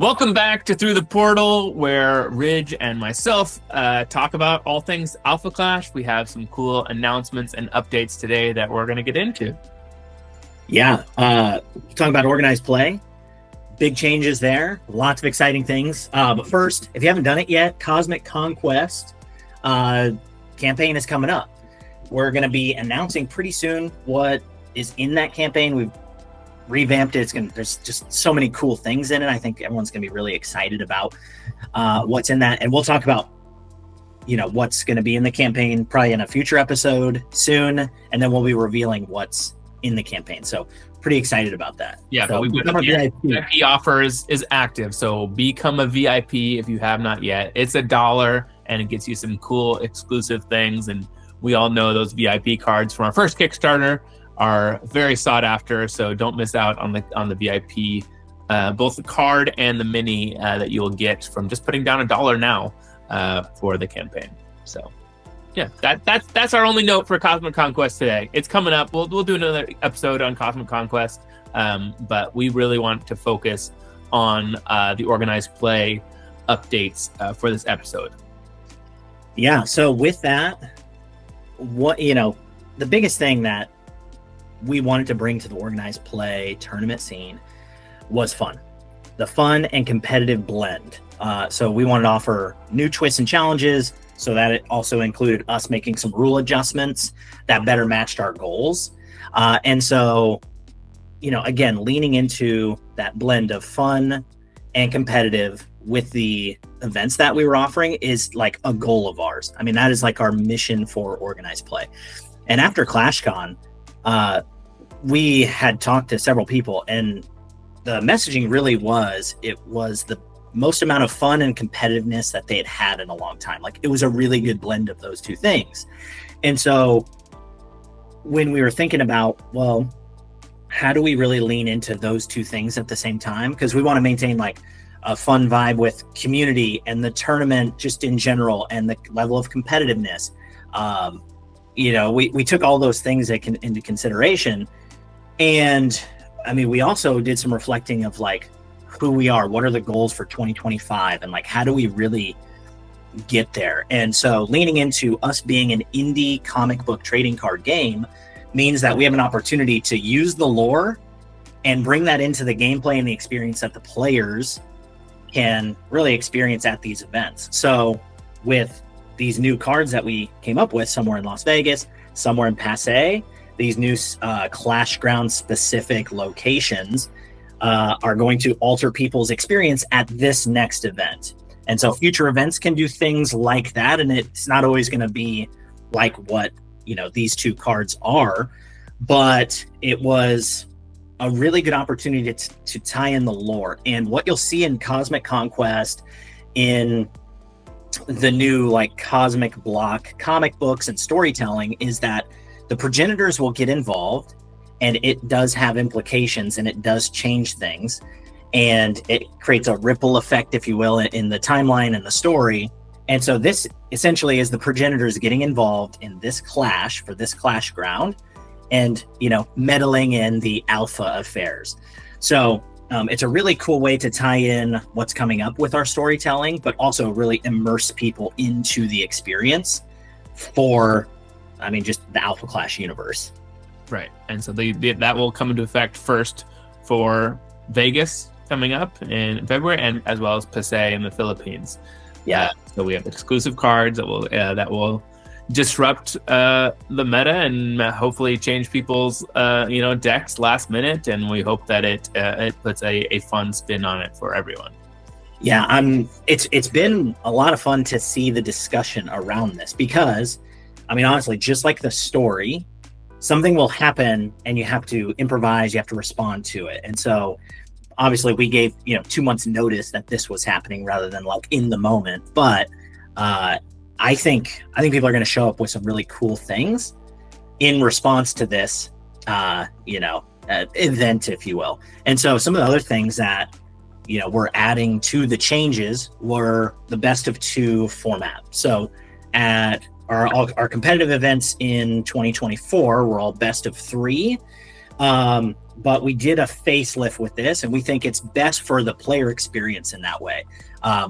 Welcome back to Through the Portal, where Ridge and myself talk about all things Alpha Clash. We have some cool announcements and updates today that we're going to get into. Yeah, talking about organized play, big changes there, lots of exciting things. But first, if you haven't done it yet, Cosmic Conquest campaign is coming up. We're going to be announcing pretty soon what is in that campaign. We've revamped it. There's just so many cool things in it. I think everyone's going to be really excited about what's in that. And we'll talk about, what's going to be in the campaign probably in a future episode soon. And then we'll be revealing what's in the campaign. So pretty excited about that. Yeah, so, but the VIP offer is active. So become a VIP if you have not yet. It's $1 and it gets you some cool exclusive things. And we all know those VIP cards from our first Kickstarter are very sought after, so don't miss out on the VIP, both the card and the mini that you'll get from just putting down $1 now for the campaign. So, yeah, that's our only note for Cosmic Conquest today. It's coming up. We'll do another episode on Cosmic Conquest, but we really want to focus on the organized play updates for this episode. Yeah. So with that, the biggest thing that we wanted to bring to the organized play tournament scene was fun. The fun and competitive blend. So we wanted to offer new twists and challenges, so that it also included us making some rule adjustments that better matched our goals. And so, again, leaning into that blend of fun and competitive with the events that we were offering is like a goal of ours. I mean, that is like our mission for organized play. And after ClashCon, we had talked to several people, and the messaging really was the most amount of fun and competitiveness that they had in a long time. Like, it was a really good blend of those two things. And so when we were thinking about, well, how do we really lean into those two things at the same time? Because we want to maintain like a fun vibe with community and the tournament just in general and the level of competitiveness. We took all those things into consideration. And I mean, we also did some reflecting of like who we are, what are the goals for 2025, and like how do we really get there? And so leaning into us being an indie comic book trading card game means that we have an opportunity to use the lore and bring that into the gameplay and the experience that the players can really experience at these events. So with these new cards that we came up with, somewhere in Las Vegas, somewhere in Passe, these new Clash Ground specific locations are going to alter people's experience at this next event. And so future events can do things like that. And it's not always going to be like what, these two cards are, but it was a really good opportunity to tie in the lore. And what you'll see in Cosmic Conquest, in the new like Cosmic Block comic books and storytelling, is that the progenitors will get involved, and it does have implications, and it does change things, and it creates a ripple effect, if you will, in the timeline and the story. And so this essentially is the progenitors getting involved in this clash for this Clash Ground, and meddling in the alpha affairs. So it's a really cool way to tie in what's coming up with our storytelling, but also really immerse people into the experience for, just the Alpha Clash universe. Right. And so that will come into effect first for Vegas coming up in February, and as well as Passe in the Philippines. Yeah. So we have exclusive cards that will disrupt the meta and hopefully change people's decks last minute, and we hope that it puts a fun spin on it for everyone. Yeah, it's been a lot of fun to see the discussion around this, because honestly, just like the story, something will happen and you have to improvise, you have to respond to it. And so obviously we gave 2 months notice that this was happening rather than like in the moment, but I think people are going to show up with some really cool things in response to this event, if you will. And so some of the other things that we're adding to the changes were the best of two format. So at our competitive events in 2024 were all best of three. but we did a facelift with this, and we think it's best for the player experience in that way.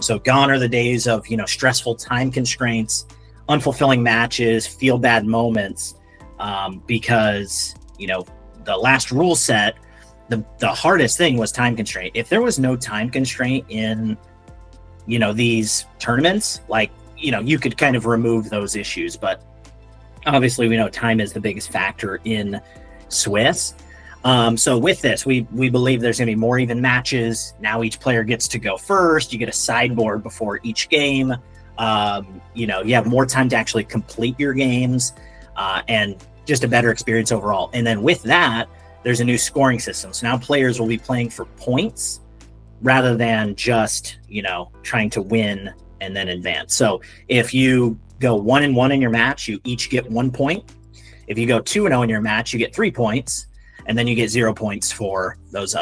So gone are the days of, stressful time constraints, unfulfilling matches, feel bad moments, because, the last rule set, the hardest thing was time constraint. If there was no time constraint in, these tournaments, like, you could kind of remove those issues, but obviously we know time is the biggest factor in Swiss. So with this, we believe there's going to be more even matches. Now each player gets to go first. You get a sideboard before each game. You have more time to actually complete your games, and just a better experience overall. And then with that, there's a new scoring system. So now players will be playing for points rather than just, trying to win and then advance. So if you go 1-1 in your match, you each get 1 point. If you go 2-0 in your match, you get 3 points. And then you get 0 points for those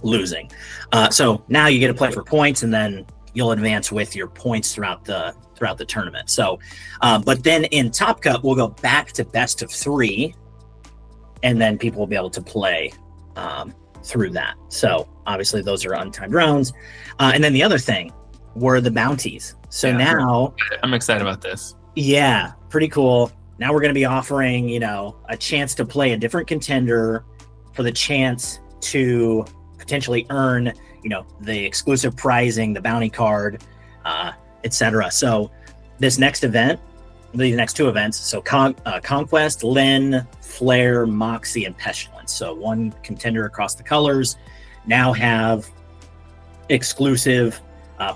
losing. So now you get to play for points, and then you'll advance with your points throughout the tournament. So, but then in Top Cut, we'll go back to best of 3, and then people will be able to play through that. So obviously those are untimed rounds. And then the other thing were the bounties. So now I'm excited about this. Yeah, pretty cool. Now we're going to be offering, a chance to play a different contender for the chance to potentially earn, the exclusive prizing, the bounty card, etc. So this next event, the next 2 events, so Conquest, Lyn, Flare, Moxie, and Pestilence. So 1 contender across the colors now have exclusive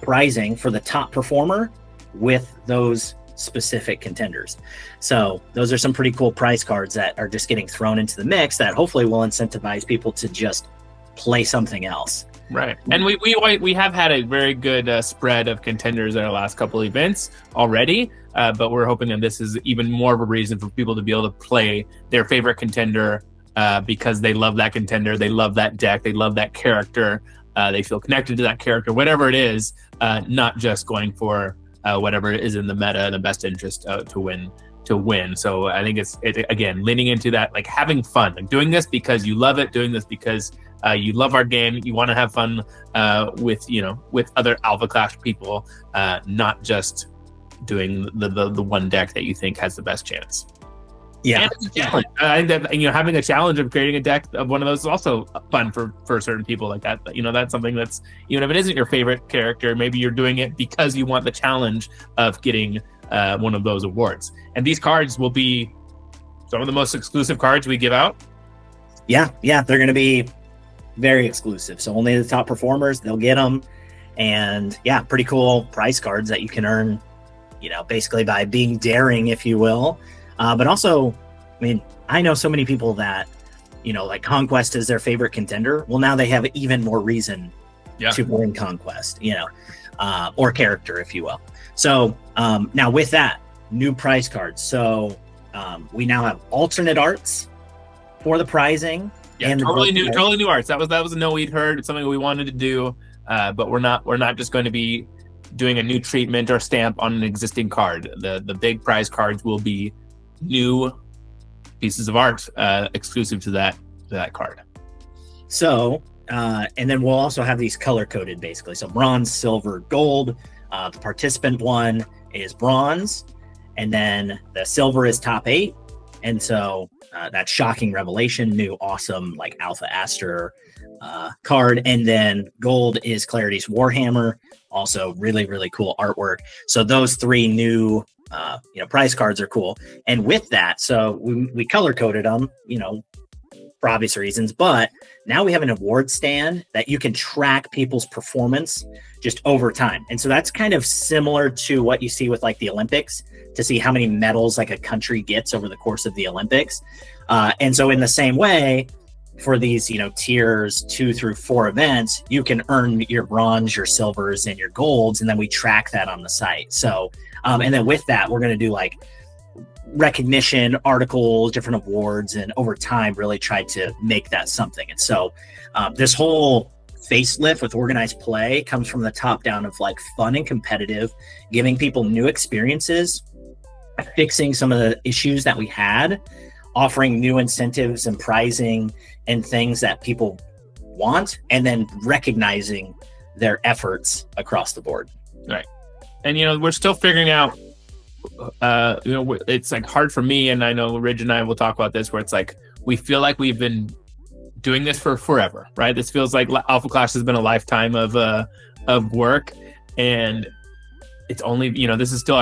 prizing for the top performer with those specific contenders. So those are some pretty cool prize cards that are just getting thrown into the mix that hopefully will incentivize people to just play something else. Right. And we have had a very good spread of contenders at our last couple of events already, but we're hoping that this is even more of a reason for people to be able to play their favorite contender because they love that contender, they love that deck, they love that character, they feel connected to that character, whatever it is, not just going for whatever is in the meta and the best interest to win. So I think it's again leaning into that, like having fun, like doing this because you love it, doing this because you love our game, you want to have fun with other Alpha Clash people, not just doing the one deck that you think has the best chance. Yeah, and it's a challenge. I think that having a challenge of creating a deck of one of those is also fun for certain people like that. That's something that's, even if it isn't your favorite character, maybe you're doing it because you want the challenge of getting one of those awards. And these cards will be some of the most exclusive cards we give out. Yeah, they're going to be very exclusive. So only the top performers, they'll get them. And yeah, pretty cool prize cards that you can earn, basically by being daring, if you will. But also, I know so many people that, like Conquest is their favorite contender. Well, now they have even more reason to win Conquest, or character, if you will. So now with that, new prize cards. So we now have alternate arts for the prizing. Yeah, and totally new arts. That was a no we'd heard. It's something we wanted to do, but we're not just going to be doing a new treatment or stamp on an existing card. The big prize cards will be new pieces of art exclusive to that card. So and then we'll also have these color coded, basically. So bronze, silver, gold. The participant one is bronze, and then the silver is top 8. And so that Shocking Revelation, new awesome like Alpha Aster card. And then gold is Clarity's Warhammer, also really, really cool artwork. So those 3 new prize cards are cool. And with that, so we color coded them, for obvious reasons, but now we have an award stand that you can track people's performance just over time. And so that's kind of similar to what you see with like the Olympics, to see how many medals like a country gets over the course of the Olympics. And so in the same way, for these, tiers 2 through 4 events, you can earn your bronze, your silvers, and your golds, and then we track that on the site. So, and then with that, we're going to do like recognition, articles, different awards, and over time really try to make that something. And so this whole facelift with organized play comes from the top down of like fun and competitive, giving people new experiences, fixing some of the issues that we had offering new incentives and pricing and things that people want, and then recognizing their efforts across the board. Right. And, we're still figuring out, it's like hard for me. And I know Ridge and I will talk about this, where it's like, we feel like we've been doing this for forever, right? This feels like Alpha Clash has been a lifetime of work. And it's only, this is still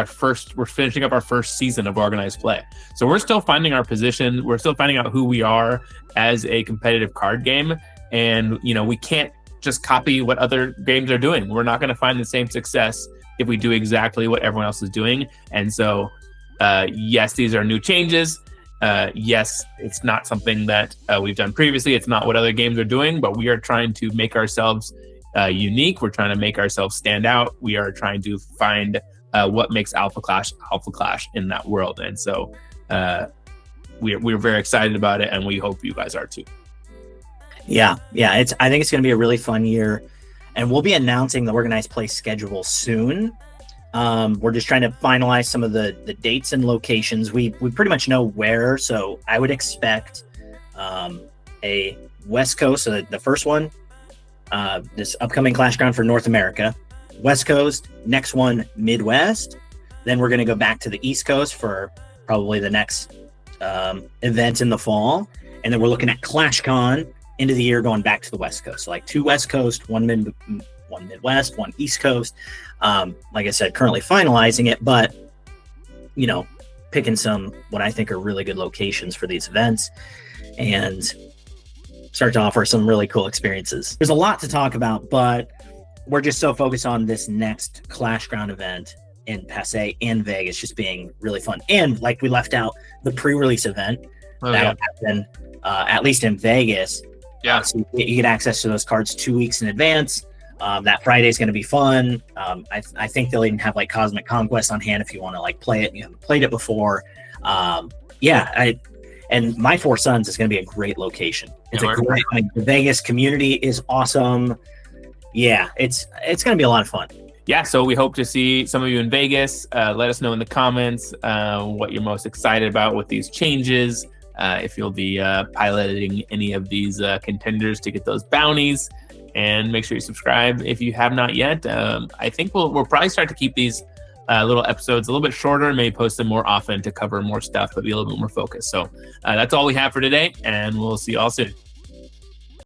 we're finishing up our first season of organized play. So we're still finding our position. We're still finding out who we are as a competitive card game. And, we can't just copy what other games are doing. We're not going to find the same success if we do exactly what everyone else is doing. And so, yes, these are new changes. Yes, it's not something that we've done previously. It's not what other games are doing, but we are trying to make ourselves unique. We're trying to make ourselves stand out. We are trying to find what makes Alpha Clash in that world. And so we're very excited about it, and we hope you guys are too. Yeah. I think it's going to be a really fun year, and we'll be announcing the organized play schedule soon. We're just trying to finalize some of the dates and locations. We pretty much know where, so I would expect a West Coast, so the first one, this upcoming Clash Ground for North America, West Coast, next one Midwest, then we're going to go back to the East Coast for probably the next event in the fall, and then we're looking at ClashCon end of the year going back to the West Coast. So like 2 West Coast, one Midwest, 1 East Coast. Like I said, currently finalizing it, but picking some what I think are really good locations for these events and start to offer some really cool experiences. There's a lot to talk about, but we're just so focused on this next Clash Ground event in Passe and Vegas just being really fun. And like we left out the pre-release event that'll happen at least in Vegas. Yeah. So you get access to those cards 2 weeks in advance. That Friday is going to be fun. I think they'll even have like Cosmic Conquest on hand if you want to like play it and you haven't played it before. And My Four Sons is going to be a great location. It's the Vegas community is awesome. Yeah, it's going to be a lot of fun. Yeah, so we hope to see some of you in Vegas. Let us know in the comments what you're most excited about with these changes. If you'll be piloting any of these contenders to get those bounties. And make sure you subscribe if you have not yet. I think we'll probably start to keep these little episodes a little bit shorter and maybe post them more often to cover more stuff, but be a little bit more focused. So that's all we have for today, and we'll see you all soon.